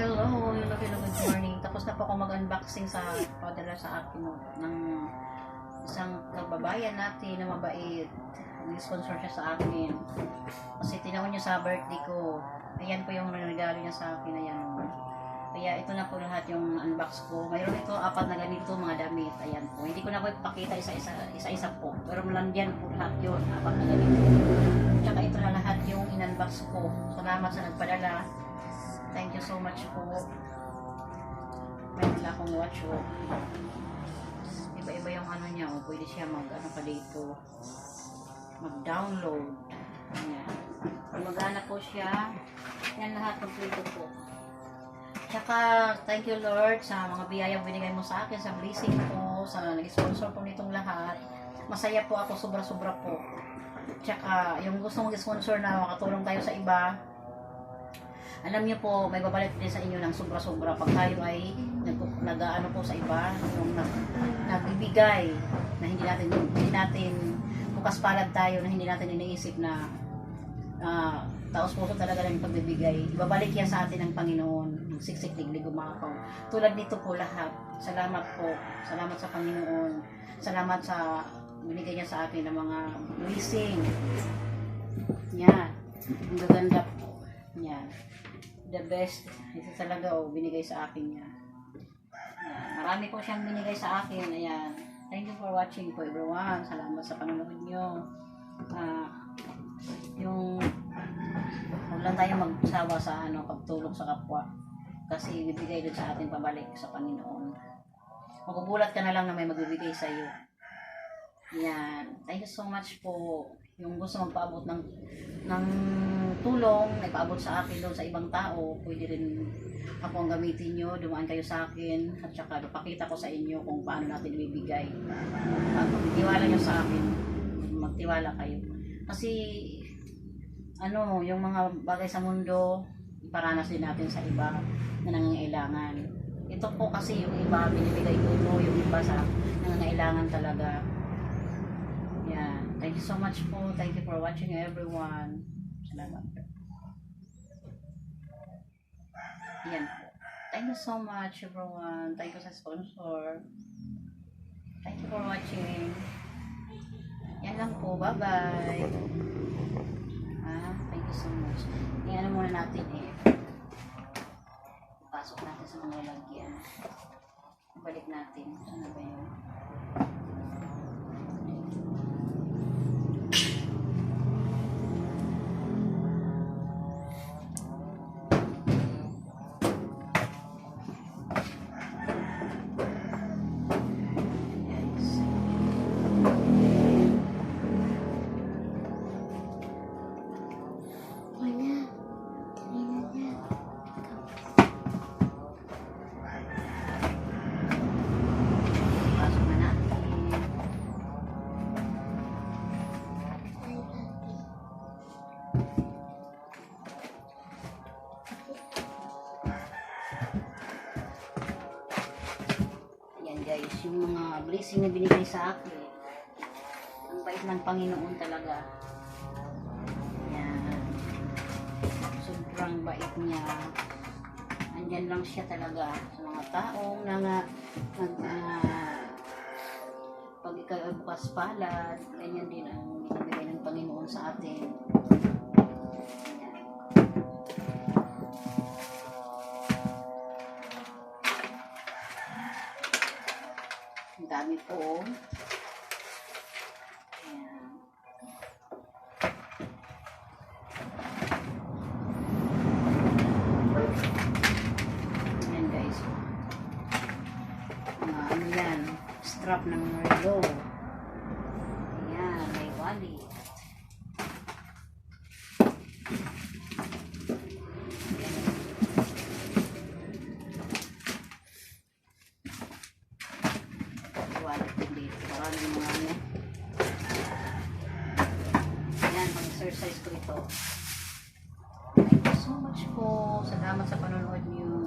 Hello, good morning. Tapos na po ako mag-unboxing sa padala sa akin ng isang kababayan natin na mabait. Nag-sponsor siya sa akin. Kasi tinawag niya sa birthday ko. Ayan po yung regalo niya sa akin. Ayan. Kaya ito na po lahat yung unbox ko. Mayroon ito, 4 na ganito mga damit. Ayan po. Hindi ko na po ipakita isa-isa po. Pero malandyan po lahat yun. 4 na ganito. Tsaka ito na lahat yung in-unbox ko. Salamat sa nagpadala. Thank you so much po. Mayroon akong watch o. Iba-iba yung ano niya o. Pwede siya mag-ano pa dito. Mag-download. Ayan. Magana po siya. Yan lahat kompleto po. Tsaka, thank you Lord sa mga biyayang binigay mo sa akin, sa blessing po, sa nag-sponsor po nitong lahat. Masaya po ako, sobra-sobra po. Tsaka, yung gusto mong sponsor na makatulong tayo sa iba, alam niyo po, may babalik din sa inyo ng sobra-sobra pag tayo ay nag-ano po sa iba, yung nagbibigay na hindi natin bukas palad tayo na hindi natin iniisip na taos puso talaga ng pagbibigay. Ibabalik yan sa atin ng Panginoon. Siksik liglig umakaw. Tulad nito po lahat. Salamat po. Salamat sa Panginoon. Salamat sa binigay niya sa atin ng mga blessing. Yan. Ang gaganda po. Yan. The best. Ito talaga binigay sa akin niya. Yan. Marami po siyang binigay sa akin. Ayan. Thank you for watching po everyone. Salamat sa panonood niyo. Yung huwag lang tayo magsawa sa pagtulong sa kapwa kasi bibigay din sa atin pabalik sa Panginoon. Magugulat ka na lang na may magbibigay sa iyo. Yan. Thank you so much po. Yung gusto magpaabot ng tulong, nagpaabot sa akin doon sa ibang tao, pwede rin ako ang gamitin nyo, dumaan kayo sa akin, at saka pakita ko sa inyo kung paano natin ibibigay. Magtiwala nyo sa akin, magtiwala kayo. Kasi yung mga bagay sa mundo, iparanas din natin sa iba na nangangailangan. Ito po kasi yung iba, binibigay ko ito, yung iba sa nangangailangan talaga. Yeah. Thank you so much po. Thank you for watching everyone. Salamat po. Yan po. Thank you so much everyone. Thank you sa sponsor. Thank you for watching. Yan lang po. Bye-bye. Thank you so much. Iyan muna natin pasok natin sa mga lagyan. Balik natin. Saan na ba yun? Guys, yung mga blessing na binigay sa akin, ang bait ng Panginoon talaga. Yan. Sobrang bait niya. Andyan lang siya talaga sa mga taong pag ikaw ay bukas palad, ganyan din ang binibigay ng Panginoon sa atin. Ang dami po. Ayan. Ayan guys. Yan. Strap ng relo. Ayan. May wallet. Ayan, pang-exercise ko ito. Thank you so much po. Salamat sa panonood niyo.